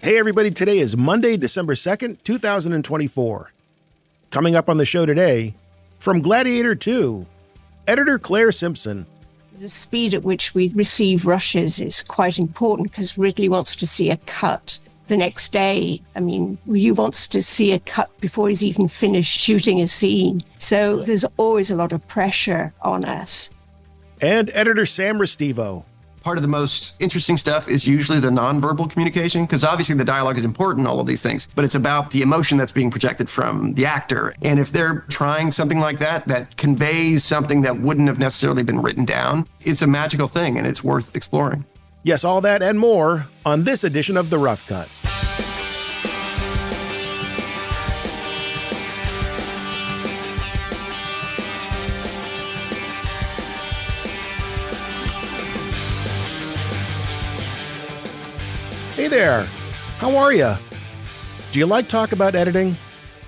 Hey everybody, today is Monday, December 2nd, 2024. Coming up on the show today, from Gladiator 2, editor Claire Simpson. The speed at which we receive rushes is quite important because Ridley wants to see a cut the next day. I mean, he wants to see a cut before he's even finished shooting a scene. So there's always a lot of pressure on us. And editor Sam Restivo. Part of the most interesting stuff is usually the nonverbal communication, because obviously the dialogue is important, all of these things, but it's about the emotion that's being projected from the actor. And if they're trying something like that, that conveys something that wouldn't have necessarily been written down, it's a magical thing and it's worth exploring. Yes, all that and more on this edition of The Rough Cut. Hey there, how are ya? Do you like talk about editing?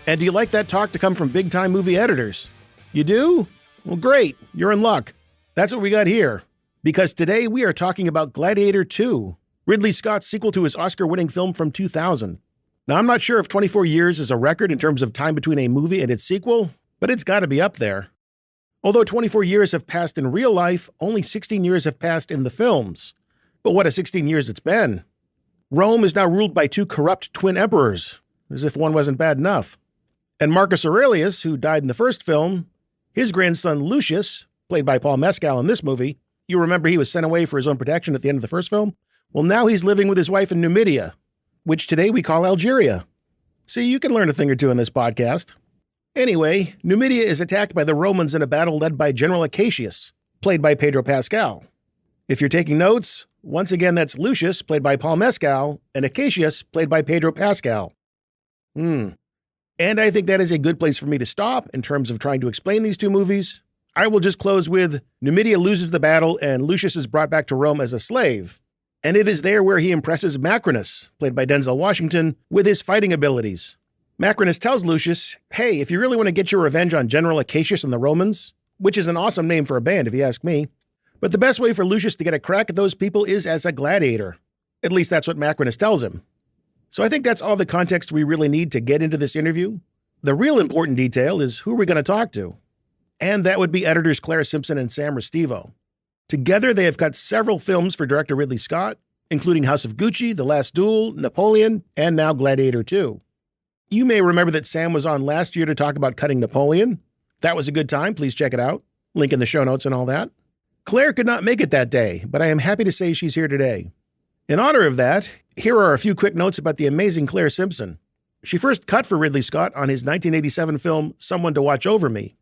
And do you like that talk to come from big-time movie editors? You do? Well, great, you're in luck. That's what we got here. Because today we are talking about Gladiator 2, Ridley Scott's sequel to his Oscar-winning film from 2000. Now, I'm not sure if 24 years is a record in terms of time between a movie and its sequel, but it's got to be up there. Although 24 years have passed in real life, only 16 years have passed in the films. But what a 16 years it's been. Rome is now ruled by two corrupt twin emperors, as if one wasn't bad enough. And Marcus Aurelius, who died in the first film, his grandson Lucius, played by Paul Mescal in this movie, you remember he was sent away for his own protection at the end of the first film? Well, now he's living with his wife in Numidia, which today we call Algeria. See, you can learn a thing or two in this podcast. Anyway, Numidia is attacked by the Romans in a battle led by General Acacius, played by Pedro Pascal. If you're taking notes, once again, that's Lucius, played by Paul Mescal, and Acacius, played by Pedro Pascal. And I think that is a good place for me to stop in terms of trying to explain these two movies. I will just close with Numidia loses the battle and Lucius is brought back to Rome as a slave. And it is there where he impresses Maximus, played by Denzel Washington, with his fighting abilities. Maximus tells Lucius, hey, if you really want to get your revenge on General Acacius and the Romans, which is an awesome name for a band if you ask me, but the best way for Lucius to get a crack at those people is as a gladiator. At least that's what Maximus tells him. So I think that's all the context we really need to get into this interview. The real important detail is who we're going to talk to. And that would be editors Claire Simpson and Sam Restivo. Together, they have cut several films for director Ridley Scott, including House of Gucci, The Last Duel, Napoleon, and now Gladiator 2. You may remember that Sam was on last year to talk about cutting Napoleon. That was a good time. Please check it out. Link in the show notes and all that. Claire could not make it that day, but I am happy to say she's here today. In honor of that, here are a few quick notes about the amazing Claire Simpson. She first cut for Ridley Scott on his 1987 film, Someone to Watch Over Me.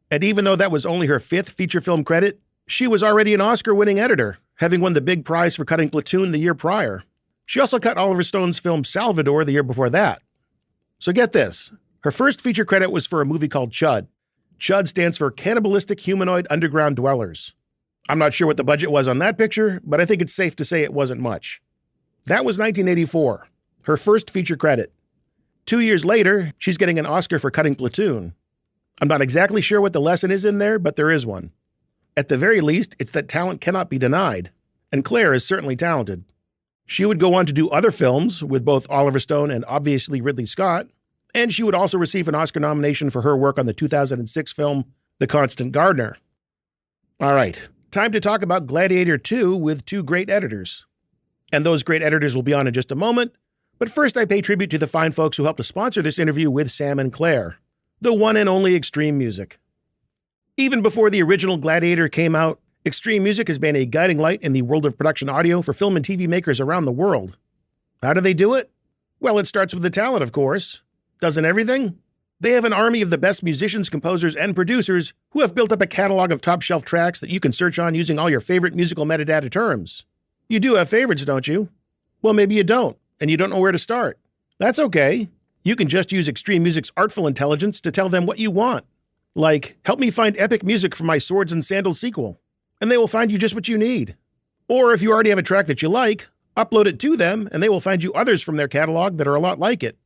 And even though that was only her fifth feature film credit, she was already an Oscar-winning editor, having won the big prize for cutting Platoon the year prior. She also cut Oliver Stone's film Salvador the year before that. So get this, her first feature credit was for a movie called Chud. Chud stands for Cannibalistic Humanoid Underground Dwellers. I'm not sure what the budget was on that picture, but I think it's safe to say it wasn't much. That was 1984, her first feature credit. 2 years later, she's getting an Oscar for cutting Platoon. I'm not exactly sure what the lesson is in there, but there is one. At the very least, it's that talent cannot be denied, and Claire is certainly talented. She would go on to do other films with both Oliver Stone and obviously Ridley Scott, and she would also receive an Oscar nomination for her work on the 2006 film The Constant Gardener. All right. Time to talk about Gladiator 2 with two great editors. And those great editors will be on in just a moment. But first, I pay tribute to the fine folks who helped to sponsor this interview with Sam and Claire, the one and only Extreme Music. Even before the original Gladiator came out, Extreme Music has been a guiding light in the world of production audio for film and TV makers around the world. How do they do it? Well, it starts with the talent, of course. Doesn't everything? They have an army of the best musicians, composers, and producers who have built up a catalog of top-shelf tracks that you can search on using all your favorite musical metadata terms. You do have favorites, don't you? Well, maybe you don't, and you don't know where to start. That's okay. You can just use Extreme Music's artful intelligence to tell them what you want. Like, help me find epic music for my Swords and Sandals sequel, and they will find you just what you need. Or if you already have a track that you like, upload it to them, and they will find you others from their catalog that are a lot like it.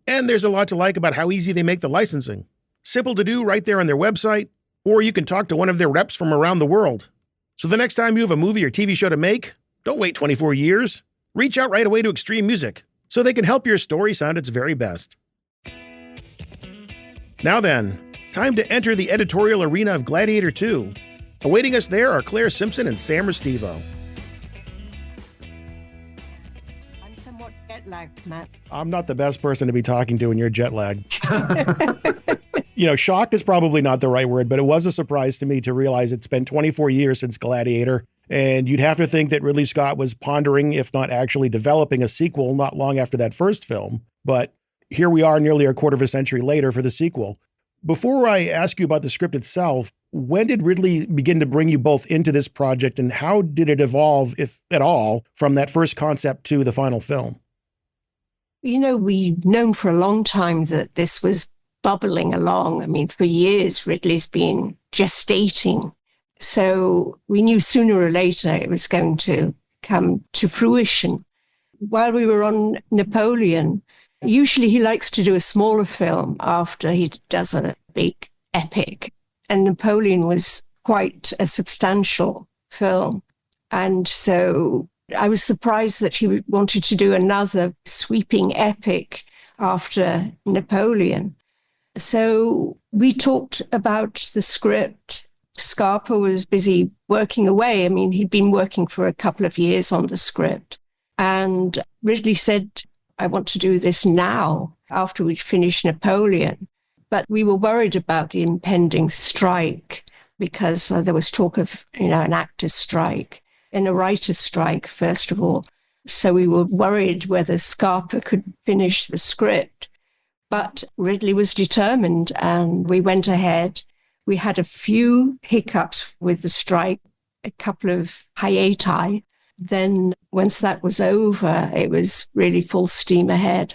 And there's a lot to like about how easy they make the licensing. Simple to do right there on their website, or you can talk to one of their reps from around the world. So the next time you have a movie or TV show to make, Don't wait 24 years. Reach out right away to Extreme Music so they can help your story sound its very best. Now then, time to enter the editorial arena of Gladiator 2. Awaiting us there are Claire Simpson and Sam Restivo. I'm somewhat jet lagged, Matt. I'm not the best person to be talking to when you're jet lagged. Shocked is probably not the right word, but it was a surprise to me to realize it's been 24 years since Gladiator. And you'd have to think that Ridley Scott was pondering, if not actually developing a sequel not long after that first film. But here we are nearly a quarter of a century later for the sequel. Before I ask you about the script itself, when did Ridley begin to bring you both into this project, and how did it evolve, if at all, from that first concept to the final film? We've known for a long time that this was bubbling along. I mean, for years, Ridley's been gestating. So we knew sooner or later it was going to come to fruition. While we were on Napoleon, usually he likes to do a smaller film after he does a big epic. And Napoleon was quite a substantial film. And so I was surprised that he wanted to do another sweeping epic after Napoleon. So we talked about the script. Scarpa was busy working away. I mean, he'd been working for a couple of years on the script. And Ridley said, I want to do this now, after we'd finished Napoleon. But we were worried about the impending strike because there was talk of, an actor's strike and a writer's strike, first of all. So we were worried whether Scarpa could finish the script. But Ridley was determined, and we went ahead. We had a few hiccups with the strike, a couple of hiati. Then once that was over, it was really full steam ahead.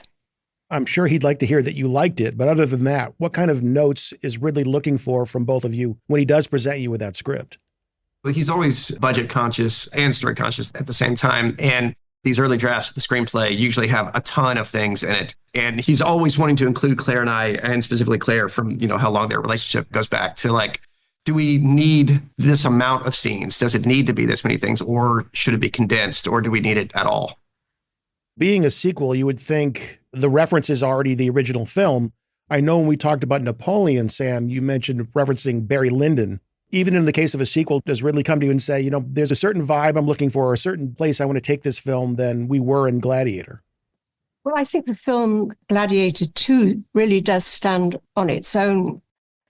I'm sure he'd like to hear that you liked it, but other than that, what kind of notes is Ridley looking for from both of you when he does present you with that script? Well, he's always budget conscious and story conscious at the same time. And these early drafts of the screenplay usually have a ton of things in it. And he's always wanting to include Claire and I, and specifically Claire, from, how long their relationship goes back to do we need this amount of scenes? Does it need to be this many things, or should it be condensed, or do we need it at all? Being a sequel, you would think the reference is already the original film. I know when we talked about Napoleon, Sam, you mentioned referencing Barry Lyndon. Even in the case of a sequel, does Ridley come to you and say, there's a certain vibe I'm looking for, or a certain place I want to take this film than we were in Gladiator? Well, I think the film Gladiator 2 really does stand on its own.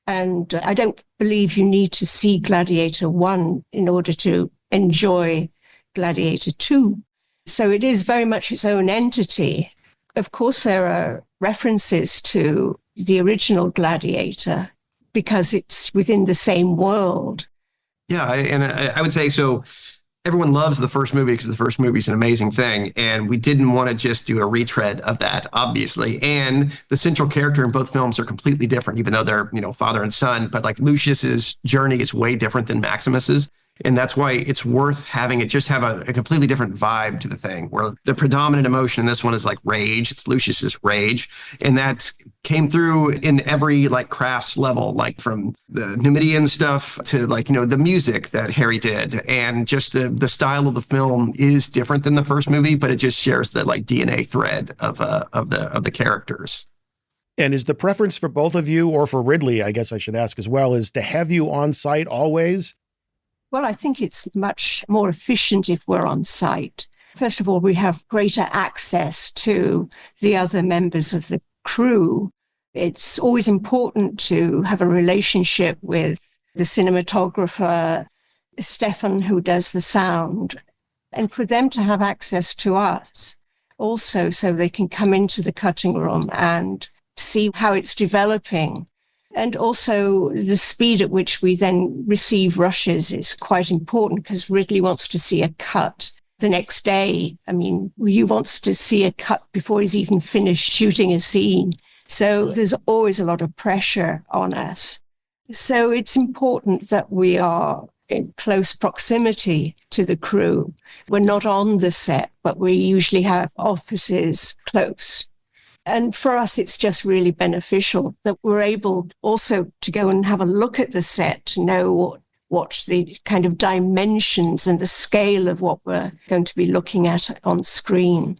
And I don't believe you need to see Gladiator 1 in order to enjoy Gladiator 2. So it is very much its own entity. Of course, there are references to the original Gladiator because it's within the same world. Yeah, I would say so. Everyone loves the first movie because the first movie is an amazing thing. And we didn't want to just do a retread of that, obviously. And the central character in both films are completely different, even though they're, father and son. But Lucius's journey is way different than Maximus's. And that's why it's worth having it just have a completely different vibe to the thing, where the predominant emotion in this one is rage. It's Lucius's rage. And that came through in every crafts level, from the Numidian stuff to the music that Harry did. And just the style of the film is different than the first movie, but it just shares the DNA thread of the characters. And is the preference for both of you, or for Ridley, I guess I should ask as well, is to have you on site always? Well, I think it's much more efficient if we're on site. First of all, we have greater access to the other members of the crew. It's always important to have a relationship with the cinematographer, Stefan, who does the sound, and for them to have access to us also, so they can come into the cutting room and see how it's developing. And also the speed at which we then receive rushes is quite important because Ridley wants to see a cut the next day. I mean, he wants to see a cut before he's even finished shooting a scene. So there's always a lot of pressure on us. So it's important that we are in close proximity to the crew. We're not on the set, but we usually have offices close. And for us, it's just really beneficial that we're able also to go and have a look at the set to know what the kind of dimensions and the scale of what we're going to be looking at on screen.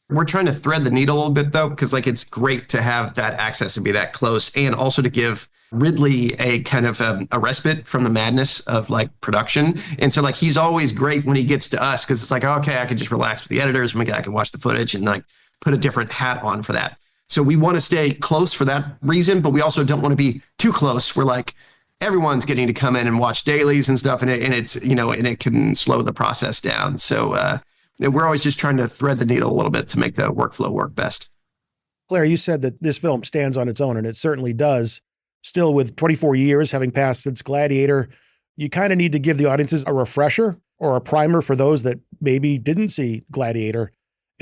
We're trying to thread the needle a little bit, though, because like it's great to have that access and be that close, and also to give Ridley a kind of a respite from the madness of like production. And so like he's always great when he gets to us, because it's like, okay, I can just relax with the editors. I can watch the footage and like put a different hat on for that. So we want to stay close for that reason, but we also don't want to be too close. We're like, everyone's getting to come in and watch dailies and stuff, and it's, you know, and it can slow the process down. So we're always just trying to thread the needle a little bit to make the workflow work best. Claire, you said that this film stands on its own, and it certainly does. Still, with 24 years having passed since Gladiator, you kind of need to give the audiences a refresher or a primer for those that maybe didn't see Gladiator.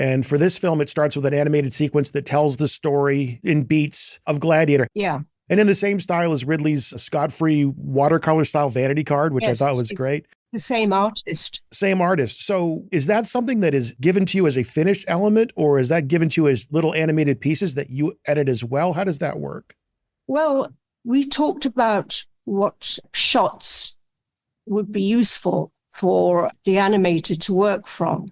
And for this film, it starts with an animated sequence that tells the story in beats of Gladiator. Yeah. And in the same style as Ridley's Scott-free watercolor style vanity card, which I thought was great. The same artist. Same artist. So is that something that is given to you as a finished element, or is that given to you as little animated pieces that you edit as well? How does that work? Well, we talked about what shots would be useful for the animator to work from.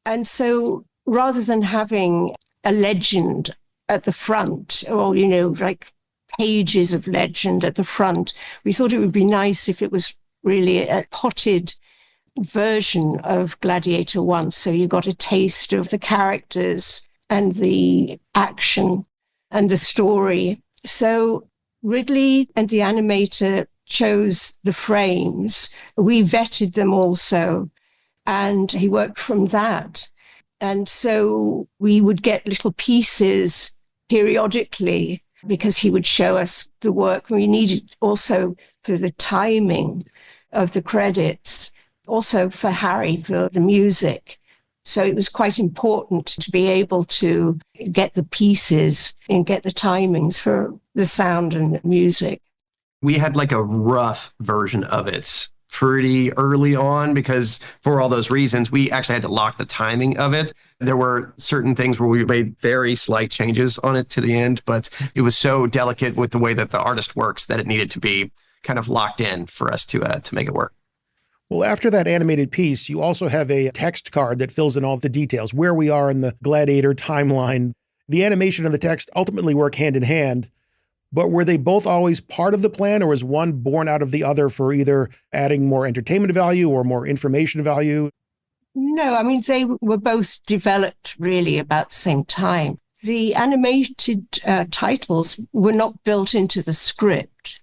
And so rather than having a legend at the front, or, you know, like pages of legend at the front, we thought it would be nice if it was really a potted version of Gladiator 1. So you got a taste of the characters and the action and the story. So Ridley and the animator chose the frames. We vetted them also, and he worked from that. And so we would get little pieces periodically because he would show us the work. We needed also for the timing of the credits, also for Harry, for the music. So it was quite important to be able to get the pieces and get the timings for the sound and the music. We had like a rough version of it pretty early on because for all those reasons, we actually had to lock the timing of it. There were certain things where we made very slight changes on it to the end, but it was so delicate with the way that the artist works that it needed to be kind of locked in for us to make it work. Well, after that animated piece, you also have a text card that fills in all the details, where we are in the Gladiator timeline. The animation and the text ultimately work hand in hand, but were they both always part of the plan, or was one born out of the other for either adding more entertainment value or more information value? No, I mean, they were both developed really about the same time. The animated titles were not built into the script.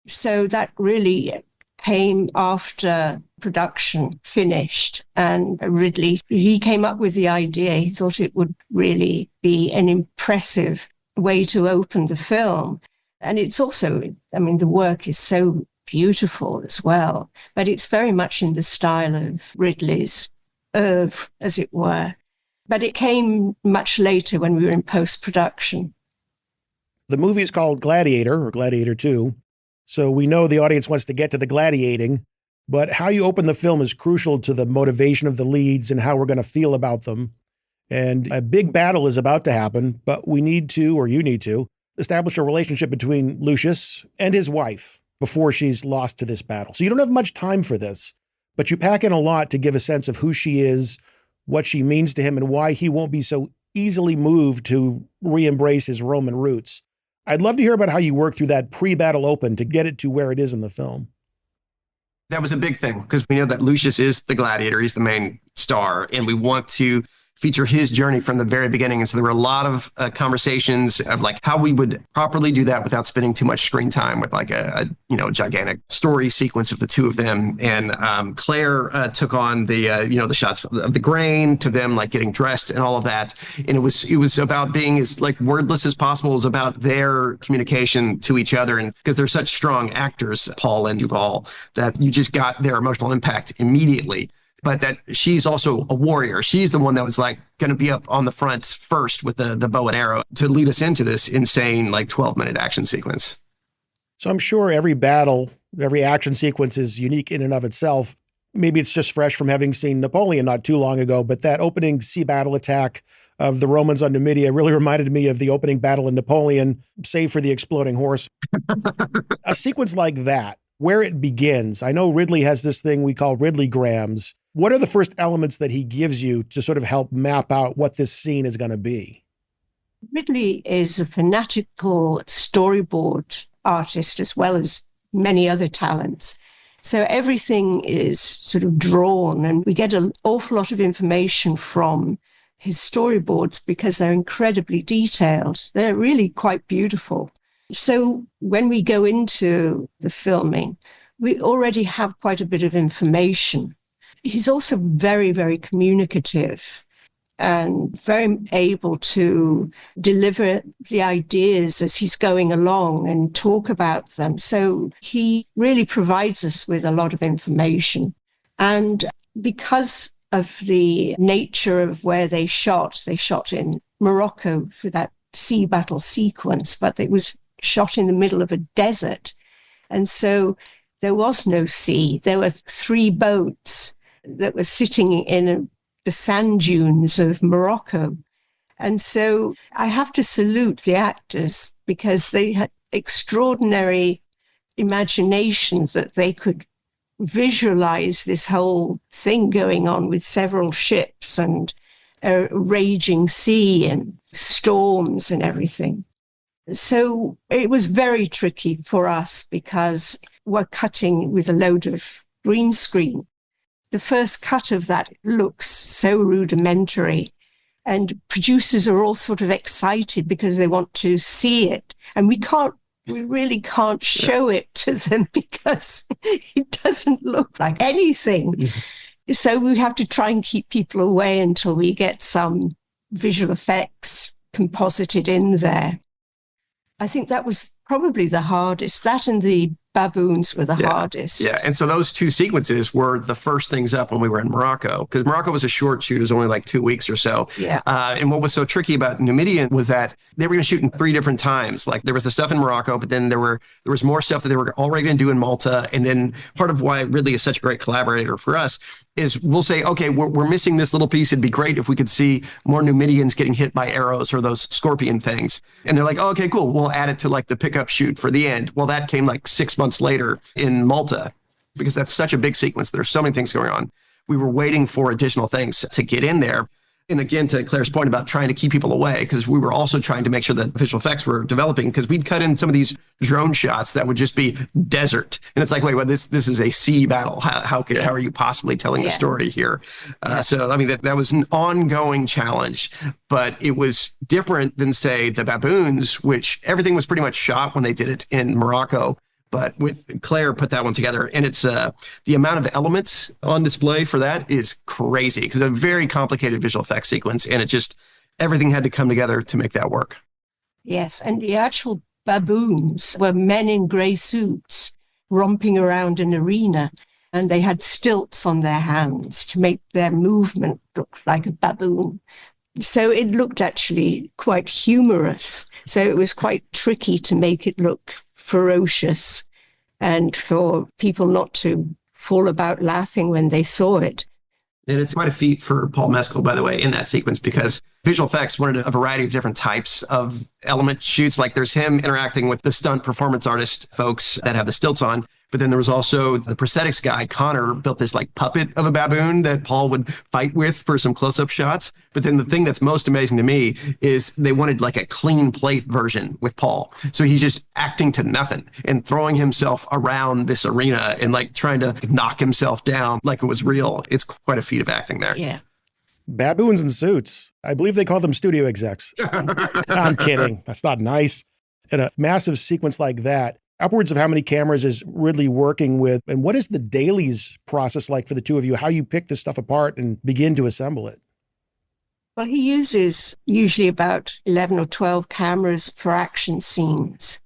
So that really came after production finished, and Ridley, he came up with the idea. He thought it would really be an impressive way to open the film. And it's also, I mean, the work is so beautiful as well, but it's very much in the style of Ridley's oeuvre, as it were. But it came much later when we were in post-production. The movie is called Gladiator, or Gladiator 2. So we know the audience wants to get to the gladiating, but how you open the film is crucial to the motivation of the leads and how we're going to feel about them. And a big battle is about to happen, but we need to, or you need to, establish a relationship between Lucius and his wife before she's lost to this battle. So you don't have much time for this, but you pack in a lot to give a sense of who she is, what she means to him, and why he won't be so easily moved to re-embrace his Roman roots. I'd love to hear about how you work through that pre-battle open to get it to where it is in the film. That was a big thing because we know that Lucius is the gladiator. He's the main star, and we want to feature his journey from the very beginning. And so there were a lot of conversations of like how we would properly do that without spending too much screen time with like a gigantic story sequence of the two of them. And Claire took on the shots of the grain to them like getting dressed and all of that. And it was about being as like wordless as possible. It was about their communication to each other. And because they're such strong actors, Paul and Duval, that you just got their emotional impact immediately. But that she's also a warrior. She's the one that was like going to be up on the front first with the bow and arrow to lead us into this insane like 12-minute action sequence. So I'm sure every battle, every action sequence is unique in and of itself. Maybe it's just fresh from having seen Napoleon not too long ago, but that opening sea battle attack of the Romans on Numidia really reminded me of the opening battle in Napoleon, save for the exploding horse. A sequence like that, where it begins. I know Ridley has this thing we call Ridleygrams. What are the first elements that he gives you to sort of help map out what this scene is going to be? Ridley is a fanatical storyboard artist as well as many other talents. So everything is sort of drawn, and we get an awful lot of information from his storyboards because they're incredibly detailed. They're really quite beautiful. So when we go into the filming, we already have quite a bit of information. He's also very, very communicative and very able to deliver the ideas as he's going along and talk about them. So he really provides us with a lot of information. And because of the nature of where they shot in Morocco for that sea battle sequence, but it was shot in the middle of a desert. And so there was no sea. There were 3 boats that were sitting in the sand dunes of Morocco. And so I have to salute the actors because they had extraordinary imaginations that they could visualize this whole thing going on with several ships and a raging sea and storms and everything. So it was very tricky for us because we're cutting with a load of green screen. The first cut of that looks so rudimentary, and producers are all sort of excited because they want to see it. And we really can't show it to them because it doesn't look like anything. So we have to try and keep people away until we get some visual effects composited in there. I think that was probably the hardest. That and the baboons were the hardest. Yeah, and so those 2 sequences were the first things up when we were in Morocco, because Morocco was a short shoot. It was only like 2 weeks or so. Yeah. And what was so tricky about Numidian was that they were going to shoot in 3 different times. Like there was the stuff in Morocco, but then there was more stuff that they were already going to do in Malta. And then part of why Ridley is such a great collaborator for us is we'll say, okay, we're missing this little piece. It'd be great if we could see more Numidians getting hit by arrows or those scorpion things. And they're like, oh, okay, cool. We'll add it to like the pickup shoot for the end. Well, that came like 6 months later in Malta because that's such a big sequence. There's so many things going on. We were waiting for additional things to get in there. And again, to Claire's point about trying to keep people away, because we were also trying to make sure that visual effects were developing, because we'd cut in some of these drone shots that would just be desert. And it's like, wait, well, this is a sea battle. How are you possibly telling the story here? So, I mean, that was an ongoing challenge, but it was different than, say, the baboons, which everything was pretty much shot when they did it in Morocco. But with Claire put that one together, and it's the amount of elements on display for that is crazy because it's a very complicated visual effects sequence, and everything had to come together to make that work. Yes, and the actual baboons were men in grey suits romping around an arena, and they had stilts on their hands to make their movement look like a baboon. So it looked actually quite humorous. So it was quite tricky to make it look ferocious and for people not to fall about laughing when they saw it. And it's quite a feat for Paul Mescal, by the way, in that sequence, because visual effects wanted a variety of different types of element shoots. Like there's him interacting with the stunt performance artist folks that have the stilts on. But then there was also the prosthetics guy, Connor, built this like puppet of a baboon that Paul would fight with for some close-up shots. But then the thing that's most amazing to me is they wanted like a clean plate version with Paul. So he's just acting to nothing and throwing himself around this arena and like trying to knock himself down like it was real. It's quite a feat of acting there. Yeah. Baboons in suits. I believe they call them studio execs. I'm kidding. That's not nice. In a massive sequence like that, upwards of how many cameras is Ridley working with? And what is the Dailies process like for the two of you? How you pick this stuff apart and begin to assemble it? Well, he uses usually about 11 or 12 cameras for action scenes.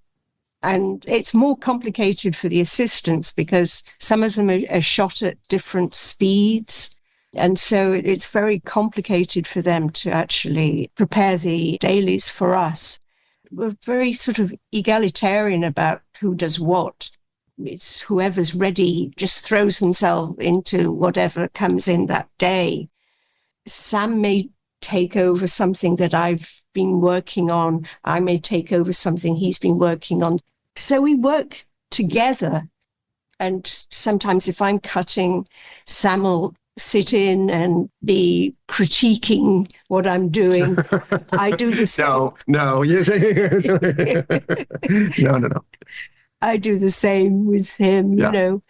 And it's more complicated for the assistants because some of them are shot at different speeds. And so it's very complicated for them to actually prepare the dailies for us. We're very sort of egalitarian about who does what. It's whoever's ready just throws themselves into whatever comes in that day. Sam may take over something that I've been working on. I may take over something he's been working on. So we work together And sometimes if I'm cutting, Sam will sit in and be critiquing what I'm doing. I do the same. No. No. I do the same with him, Yeah. you know.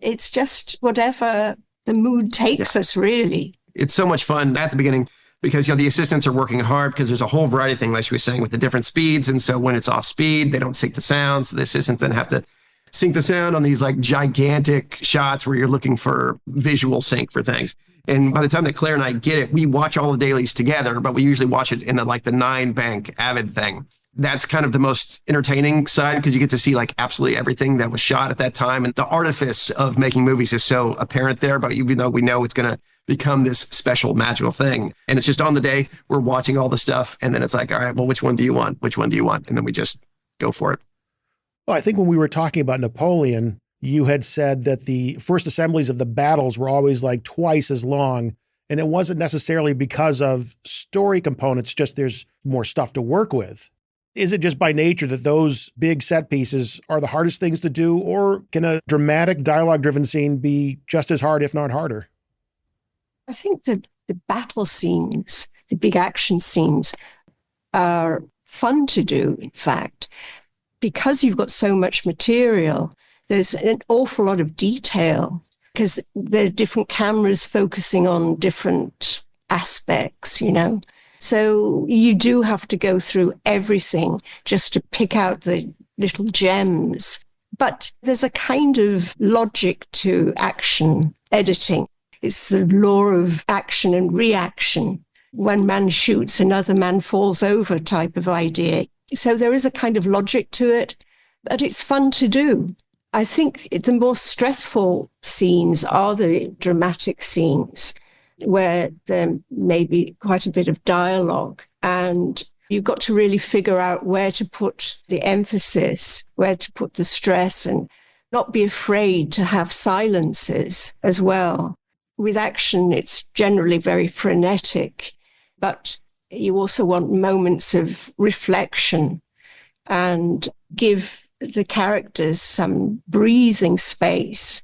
It's just whatever the mood takes us, really. It's so much fun at the beginning because, the assistants are working hard because there's a whole variety of things, like she was saying, with the different speeds. And so when it's off speed, they don't sync the sound. So the assistants then have to sync the sound on these like gigantic shots where you're looking for visual sync for things. And by the time that Claire and I get it, we watch all the dailies together, but we usually watch it in the 9-bank Avid thing. That's kind of the most entertaining side because you get to see like absolutely everything that was shot at that time. And the artifice of making movies is so apparent there, but even though we know it's going to become this special magical thing. And it's just on the day, we're watching all the stuff. And then it's like, all right, well, which one do you want? Which one do you want? And then we just go for it. Well, I think when we were talking about Napoleon, you had said that the first assemblies of the battles were always like twice as long. And it wasn't necessarily because of story components, just there's more stuff to work with. Is it just by nature that those big set pieces are the hardest things to do, or can a dramatic dialogue-driven scene be just as hard, if not harder? I think that the battle scenes, the big action scenes, are fun to do, in fact. Because you've got so much material, there's an awful lot of detail because there are different cameras focusing on different aspects, you know. So you do have to go through everything just to pick out the little gems. But there's a kind of logic to action editing. It's the law of action and reaction. One man shoots, another man falls over type of idea. So there is a kind of logic to it, but it's fun to do. I think the more stressful scenes are the dramatic scenes where there may be quite a bit of dialogue, and you've got to really figure out where to put the emphasis, where to put the stress, and not be afraid to have silences as well. With action, it's generally very frenetic, but you also want moments of reflection and give the characters some breathing space.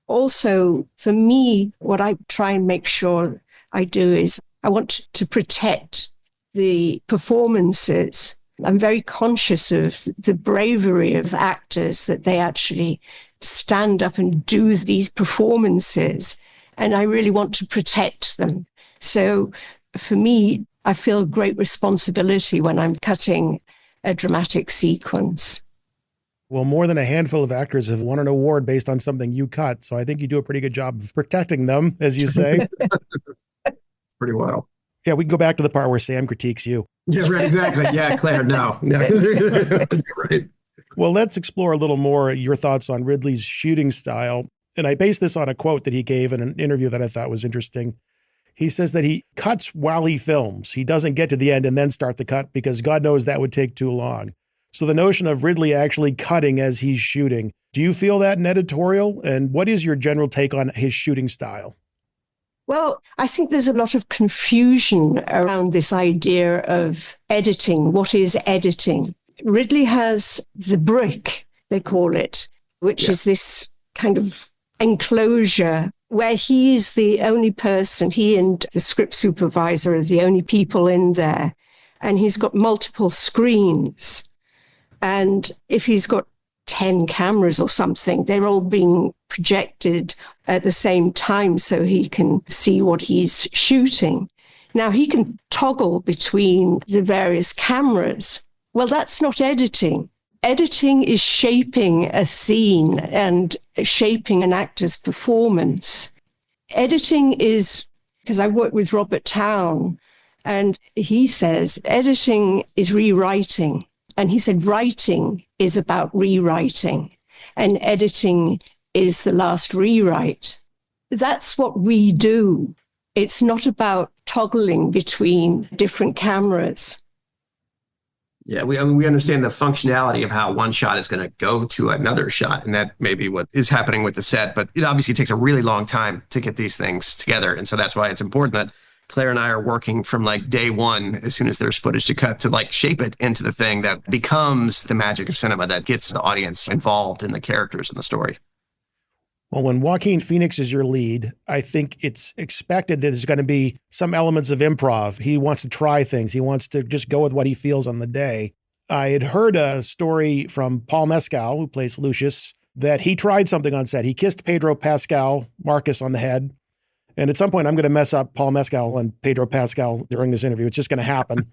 Also, for me, what I try and make sure I do is I want to protect the performances. I'm very conscious of the bravery of actors, that they actually stand up and do these performances, and I really want to protect them. So for me, I feel great responsibility when I'm cutting a dramatic sequence. Well, more than a handful of actors have won an award based on something you cut. So I think you do a pretty good job of protecting them, as you say. Pretty wild. Yeah, we can go back to the part where Sam critiques you. Yeah, right, exactly. Yeah, Claire, no. Right. Well, let's explore a little more your thoughts on Ridley's shooting style. And I base this on a quote that he gave in an interview that I thought was interesting. He says that he cuts while he films. He doesn't get to the end and then start the cut because God knows that would take too long. So the notion of Ridley actually cutting as he's shooting, do you feel that in editorial? And what is your general take on his shooting style? Well, I think there's a lot of confusion around this idea of editing. What is editing? Ridley has the brick, they call it, which is this kind of enclosure where he is the only person, he and the script supervisor are the only people in there. And he's got multiple screens. And if he's got 10 cameras or something, they're all being projected at the same time so he can see what he's shooting. Now, he can toggle between the various cameras. Well, that's not editing. Editing is shaping a scene and shaping an actor's performance. Editing is, because I work with Robert Town, and he says editing is rewriting. And he said writing is about rewriting, and editing is the last rewrite. That's what we do. It's not about toggling between different cameras. Yeah, we understand the functionality of how one shot is going to go to another shot, and that may be what is happening with the set. But it obviously takes a really long time to get these things together. And so that's why it's important that Claire and I are working from like day one, as soon as there's footage to cut, to like shape it into the thing that becomes the magic of cinema that gets the audience involved in the characters and the story. Well, when Joaquin Phoenix is your lead, I think it's expected that there's going to be some elements of improv. He wants to try things. He wants to just go with what he feels on the day. I had heard a story from Paul Mescal, who plays Lucius, that he tried something on set. He kissed Pedro Pascal, Marcus, on the head. And at some point, I'm going to mess up Paul Mescal and Pedro Pascal during this interview. It's just going to happen.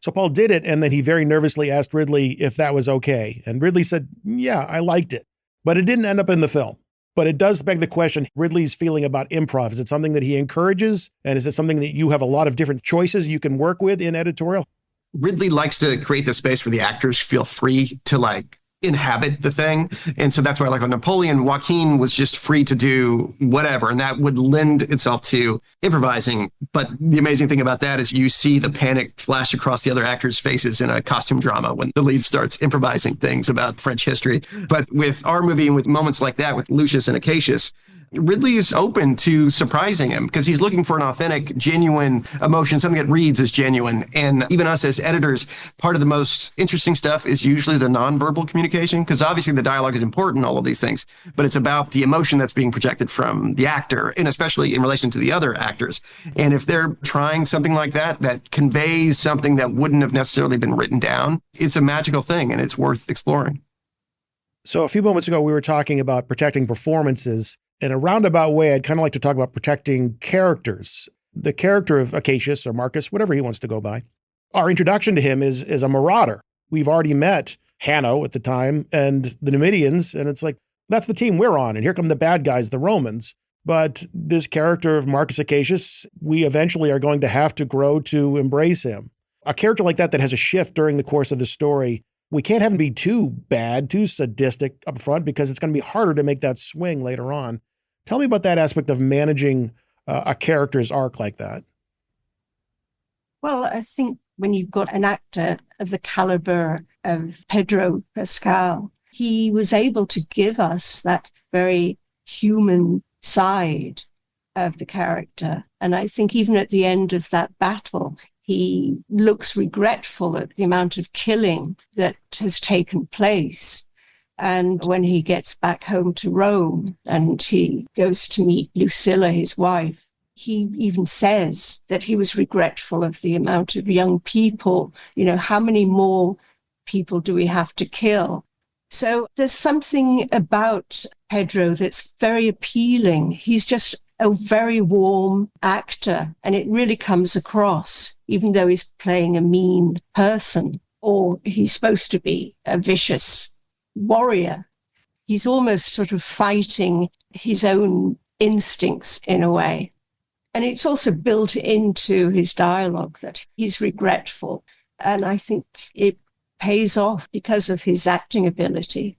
So Paul did it, and then he very nervously asked Ridley if that was okay. And Ridley said, yeah, I liked it. But it didn't end up in the film. But it does beg the question, Ridley's feeling about improv. Is it something that he encourages? And is it something that you have a lot of different choices you can work with in editorial? Ridley likes to create the space where the actors feel free to inhabit the thing. And so that's why on Napoleon, Joaquin was just free to do whatever. And that would lend itself to improvising. But the amazing thing about that is you see the panic flash across the other actors' faces in a costume drama when the lead starts improvising things about French history. But with our movie and with moments like that with Lucius and Acacius, Ridley's open to surprising him because he's looking for an authentic, genuine emotion, something that reads as genuine. And even us as editors, part of the most interesting stuff is usually the nonverbal communication, because obviously the dialogue is important, all of these things, but it's about the emotion that's being projected from the actor, and especially in relation to the other actors. And if they're trying something like that, that conveys something that wouldn't have necessarily been written down, it's a magical thing and it's worth exploring. So a few moments ago, we were talking about protecting performances. In a roundabout way, I'd kind of like to talk about protecting characters. The character of Acacius or Marcus, whatever he wants to go by. Our introduction to him is a marauder. We've already met Hanno at the time and the Numidians, and it's like, that's the team we're on, and here come the bad guys, the Romans. But this character of Marcus Acacius, we eventually are going to have to grow to embrace him. A character like that has a shift during the course of the story, we can't have him be too bad, too sadistic up front, because it's going to be harder to make that swing later on. Tell me about that aspect of managing a character's arc like that. Well, I think when you've got an actor of the caliber of Pedro Pascal, he was able to give us that very human side of the character. And I think even at the end of that battle, he looks regretful at the amount of killing that has taken place. And when he gets back home to Rome and he goes to meet Lucilla, his wife, he even says that he was regretful of the amount of young people. How many more people do we have to kill? So there's something about Pedro that's very appealing. He's just a very warm actor, and it really comes across, even though he's playing a mean person, or he's supposed to be a vicious warrior. He's almost sort of fighting his own instincts in a way. And it's also built into his dialogue that he's regretful. And I think it pays off because of his acting ability.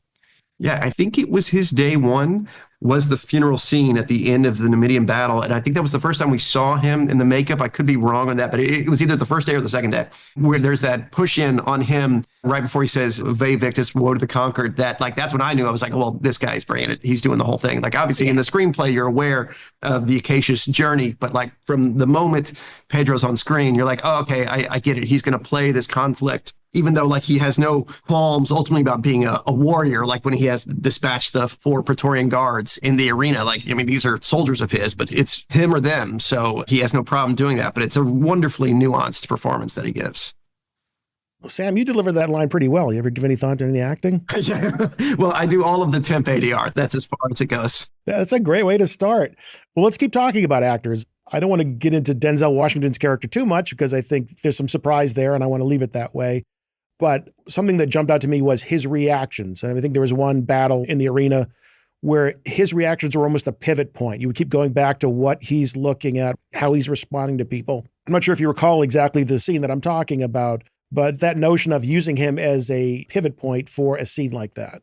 Yeah, I think it was his day one was the funeral scene at the end of the Numidian battle. And I think that was the first time we saw him in the makeup. I could be wrong on that, but it was either the first day or the second day where there's that push in on him right before he says, Vae Victis, woe to the conquered. That's when I knew. I was like, well, this guy's bringing it. He's doing the whole thing. Obviously in the screenplay, you're aware of the Acacius journey, but from the moment Pedro's on screen, you're like, oh, okay, I get it. He's going to play this conflict, even though he has no qualms ultimately about being a warrior, when he has dispatched the 4 Praetorian guards in the arena. These are soldiers of his, but it's him or them. So he has no problem doing that. But it's a wonderfully nuanced performance that he gives. Well, Sam, you delivered that line pretty well. You ever give any thought to any acting? Yeah. Well, I do all of the temp ADR. That's as far as it goes. That's a great way to start. Well, let's keep talking about actors. I don't want to get into Denzel Washington's character too much because I think there's some surprise there and I want to leave it that way. But something that jumped out to me was his reactions. And I think there was one battle in the arena where his reactions were almost a pivot point. You would keep going back to what he's looking at, how he's responding to people. I'm not sure if you recall exactly the scene that I'm talking about, but that notion of using him as a pivot point for a scene like that.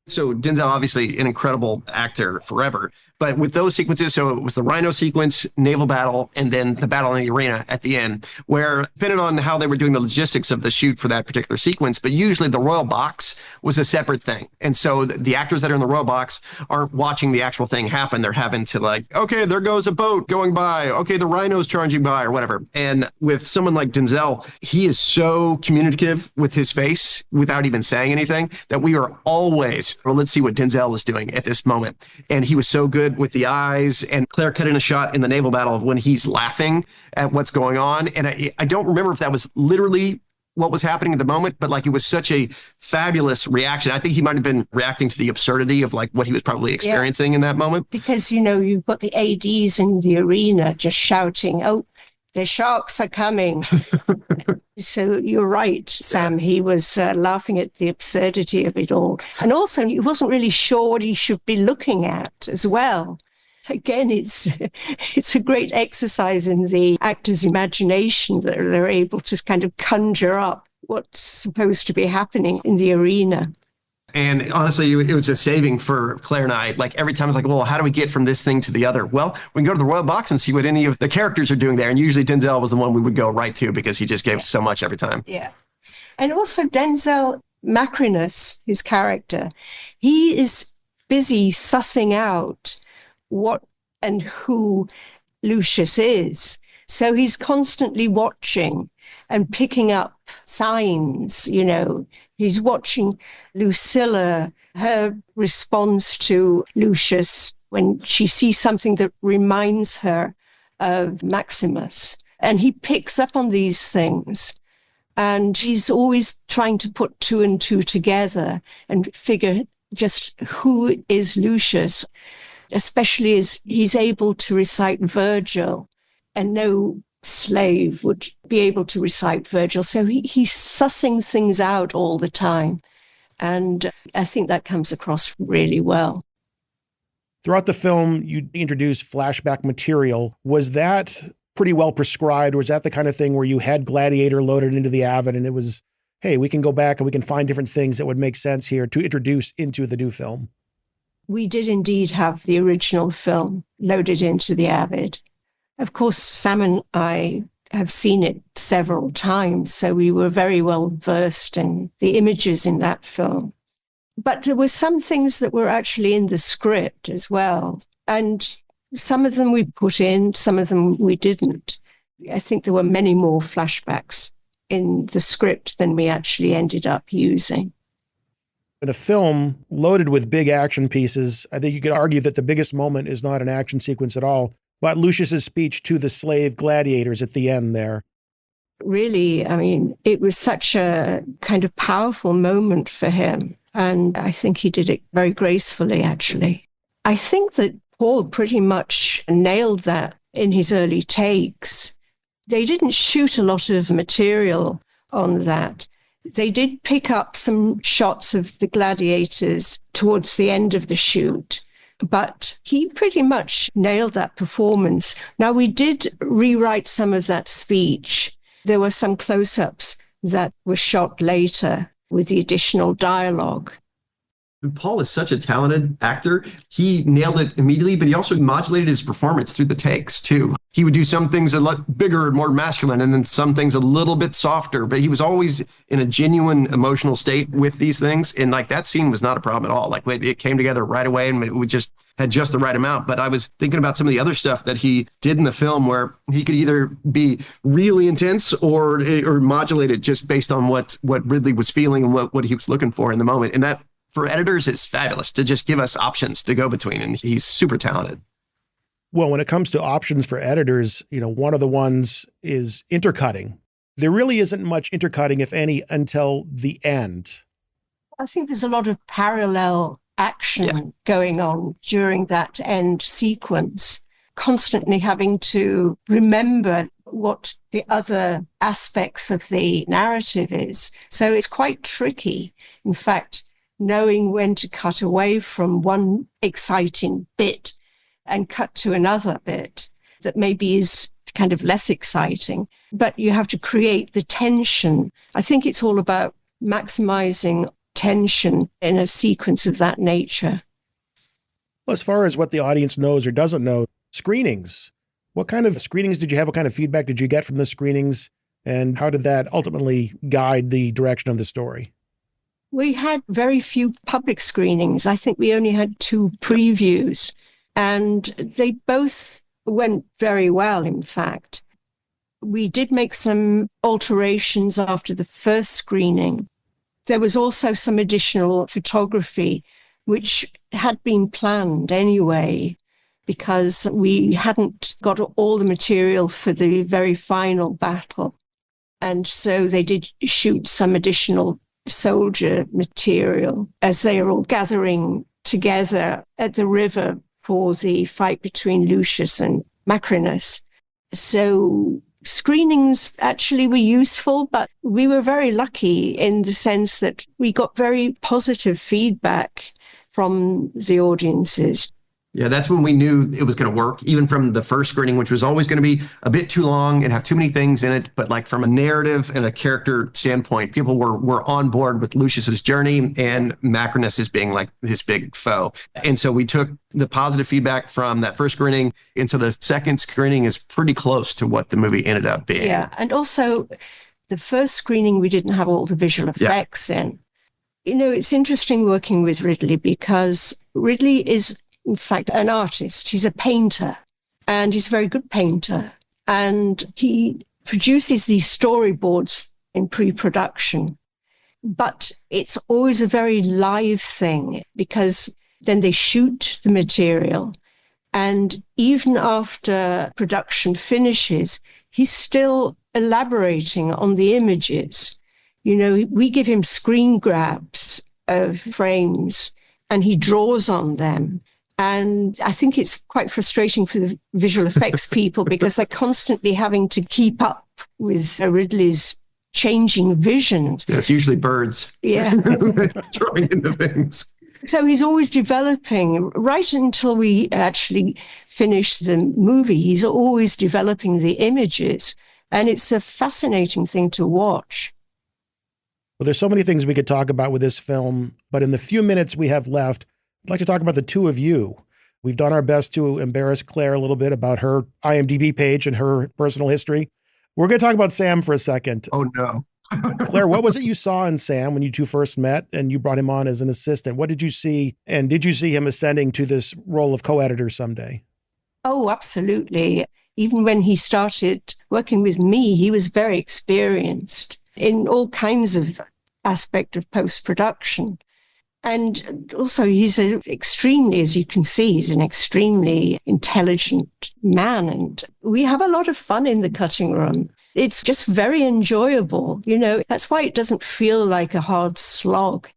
So Denzel, obviously an incredible actor forever, But with those sequences, so it was the Rhino sequence, naval battle, and then the battle in the arena at the end, where depending on how they were doing the logistics of the shoot for that particular sequence, but usually the royal box was a separate thing. And so the actors that are in the royal box aren't watching the actual thing happen. They're having to like, okay, there goes a boat going by. Okay, the Rhino's charging by or whatever. And with someone like Denzel, he is so communicative with his face without even saying anything that we are always, well, let's see what Denzel is doing at this moment. And he was so good with the eyes. And Claire cut in a shot in the naval battle of when he's laughing at what's going on. And I don't remember if that was literally what was happening at the moment, but like it was such a fabulous reaction. I think he might have been reacting to the absurdity of like what he was probably experiencing in that moment. Because, you've got the ADs in the arena just shouting, oh, the sharks are coming. So you're right, Sam. He was laughing at the absurdity of it all. And also, he wasn't really sure what he should be looking at as well. Again, it's a great exercise in the actor's imagination that they're able to kind of conjure up what's supposed to be happening in the arena. And honestly, it was a saving for Claire and I. Like every time I was like, well, how do we get from this thing to the other? Well, we can go to the royal box and see what any of the characters are doing there. And usually Denzel was the one we would go right to because he just gave so much every time. Yeah. And also Denzel Maximus, his character, he is busy sussing out what and who Lucius is. So he's constantly watching and picking up signs, He's watching Lucilla, her response to Lucius when she sees something that reminds her of Maximus. And he picks up on these things. And he's always trying to put two and two together and figure just who is Lucius, especially as he's able to recite Virgil, and no slave would be able to recite Virgil. So he's sussing things out all the time. And I think that comes across really well. Throughout the film, you introduce flashback material. Was that pretty well prescribed? Was that the kind of thing where you had Gladiator loaded into the Avid and it was, hey, we can go back and we can find different things that would make sense here to introduce into the new film? We did indeed have the original film loaded into the Avid. Of course, Sam and I have seen it several times, so we were very well versed in the images in that film. But there were some things that were actually in the script as well. And some of them we put in, some of them we didn't. I think there were many more flashbacks in the script than we actually ended up using. In a film loaded with big action pieces, I think you could argue that the biggest moment is not an action sequence at all, but Lucius's speech to the slave gladiators at the end there. Really, it was such a kind of powerful moment for him. And I think he did it very gracefully, actually. I think that Paul pretty much nailed that in his early takes. They didn't shoot a lot of material on that. They did pick up some shots of the gladiators towards the end of the shoot, but he pretty much nailed that performance. Now, we did rewrite some of that speech. There were some close-ups that were shot later with the additional dialogue. Paul is such a talented actor. He nailed it immediately, but he also modulated his performance through the takes too. He would do some things a lot bigger and more masculine, and then some things a little bit softer, but he was always in a genuine emotional state with these things. And like that scene was not a problem at all. Like it came together right away and we just had just the right amount. But I was thinking about some of the other stuff that he did in the film where he could either be really intense or modulate it just based on what Ridley was feeling and what he was looking for in the moment. And that, for editors, it's fabulous to just give us options to go between, and he's super talented. Well, when it comes to options for editors, one of the ones is intercutting. There really isn't much intercutting, if any, until the end. I think there's a lot of parallel action going on during that end sequence, constantly having to remember what the other aspects of the narrative is. So it's quite tricky. In fact, knowing when to cut away from one exciting bit and cut to another bit that maybe is kind of less exciting, but you have to create the tension. I think it's all about maximizing tension in a sequence of that nature. Well, as far as what the audience knows or doesn't know, screenings. What kind of screenings did you have? What kind of feedback did you get from the screenings? And how did that ultimately guide the direction of the story? We had very few public screenings. I think we only had 2 previews, and they both went very well, in fact. We did make some alterations after the first screening. There was also some additional photography, which had been planned anyway, because we hadn't got all the material for the very final battle. And so they did shoot some additional soldier material as they are all gathering together at the river for the fight between Lucius and Maximus. So screenings actually were useful, but we were very lucky in the sense that we got very positive feedback from the audiences. Yeah, that's when we knew it was going to work, even from the first screening, which was always going to be a bit too long and have too many things in it. But like from a narrative and a character standpoint, people were on board with Lucius's journey and Maximus as being like his big foe. And so we took the positive feedback from that first screening. And so the second screening is pretty close to what the movie ended up being. Yeah. And also the first screening, we didn't have all the visual effects in. You know, it's interesting working with Ridley because Ridley is, in fact, an artist. He's a painter, and he's a very good painter. And he produces these storyboards in pre-production. But it's always a very live thing because then they shoot the material. And even after production finishes, he's still elaborating on the images. You know, we give him screen grabs of frames and he draws on them. And I think it's quite frustrating for the visual effects people because they're constantly having to keep up with Ridley's changing visions. Yeah, it's usually birds. Yeah. Drawing into things. So he's always developing, right until we actually finish the movie, he's always developing the images. And it's a fascinating thing to watch. Well, there's so many things we could talk about with this film, but in the few minutes we have left, I'd like to talk about the two of you. We've done our best to embarrass Claire a little bit about her IMDb page and her personal history. We're going to talk about Sam for a second. Oh, no. Claire, what was it you saw in Sam when you two first met and you brought him on as an assistant? What did you see? And did you see him ascending to this role of co-editor someday? Oh, absolutely. Even when he started working with me, he was very experienced in all kinds of aspect of post-production. And also he's extremely, as you can see, he's an extremely intelligent man. And we have a lot of fun in the cutting room. It's just very enjoyable. You know, that's why it doesn't feel like a hard slog.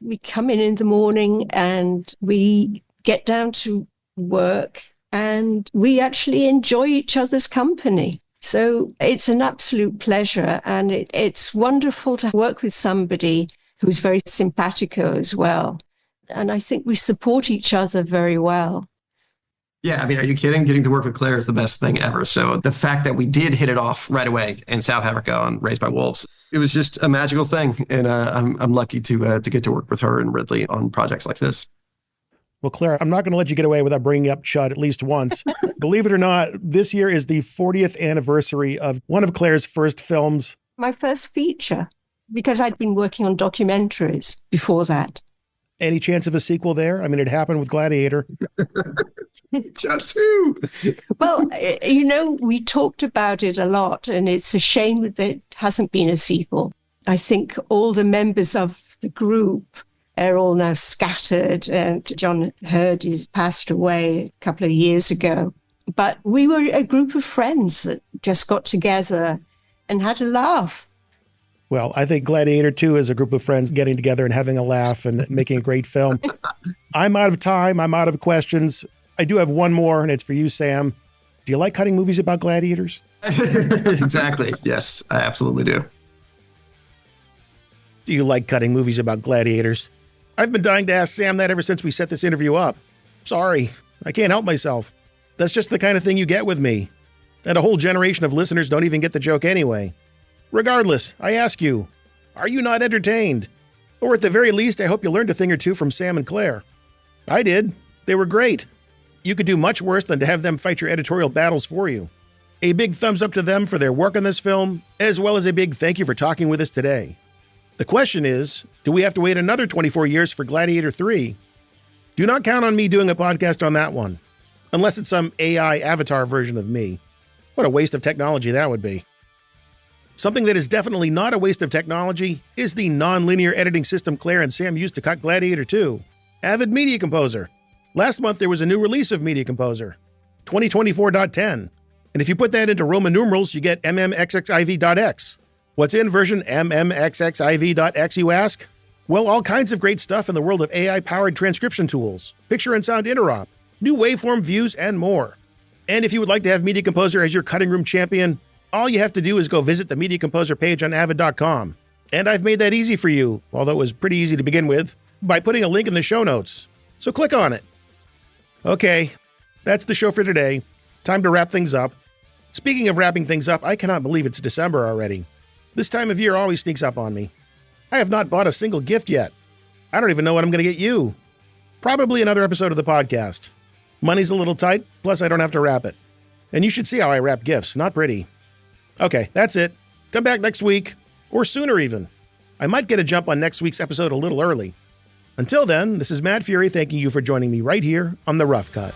We come in the morning and we get down to work and we actually enjoy each other's company. So it's an absolute pleasure. And it's wonderful to work with somebody who's very simpatico as well. And I think we support each other very well. Yeah, I mean, are you kidding? Getting to work with Claire is the best thing ever. So the fact that we did hit it off right away in South Africa on Raised by Wolves, it was just a magical thing. And I'm lucky to get to work with her and Ridley on projects like this. Well, Claire, I'm not going to let you get away without bringing up Chud at least once. Believe it or not, this year is the 40th anniversary of one of Claire's first films. My first feature, because I'd been working on documentaries before that. Any chance of a sequel there? I mean, it happened with Gladiator. Chud too. Well, you know, we talked about it a lot, and it's a shame that there hasn't been a sequel. I think all the members of the group are all now scattered, and John Hurd has passed away a couple of years ago. But we were a group of friends that just got together and had a laugh. Well, I think Gladiator 2 is a group of friends getting together and having a laugh and making a great film. I'm out of time. I'm out of questions. I do have one more, and it's for you, Sam. Do you like cutting movies about gladiators? Exactly. Yes, I absolutely do. Do you like cutting movies about gladiators? I've been dying to ask Sam that ever since we set this interview up. Sorry, I can't help myself. That's just the kind of thing you get with me. And a whole generation of listeners don't even get the joke anyway. Regardless, I ask you, are you not entertained? Or at the very least, I hope you learned a thing or two from Sam and Claire. I did. They were great. You could do much worse than to have them fight your editorial battles for you. A big thumbs up to them for their work on this film, as well as a big thank you for talking with us today. The question is, do we have to wait another 24 years for Gladiator 3? Do not count on me doing a podcast on that one, unless it's some AI avatar version of me. What a waste of technology that would be. Something that is definitely not a waste of technology is the non-linear editing system Claire and Sam used to cut Gladiator 2. Avid Media Composer. Last month there was a new release of Media Composer, 2024.10. And if you put that into Roman numerals, you get mmxxiv.x. What's in version mmxxiv.x, you ask? Well, all kinds of great stuff in the world of AI-powered transcription tools, picture and sound interop, new waveform views, and more. And if you would like to have Media Composer as your cutting room champion, all you have to do is go visit the Media Composer page on avid.com. And I've made that easy for you, although it was pretty easy to begin with, by putting a link in the show notes. So click on it. Okay, that's the show for today. Time to wrap things up. Speaking of wrapping things up, I cannot believe it's December already. This time of year always sneaks up on me. I have not bought a single gift yet. I don't even know what I'm going to get you. Probably another episode of the podcast. Money's a little tight, plus I don't have to wrap it. And you should see how I wrap gifts, not pretty. Okay, that's it. Come back next week, or sooner even. I might get a jump on next week's episode a little early. Until then, this is Matt Fury thanking you for joining me right here on The Rough Cut.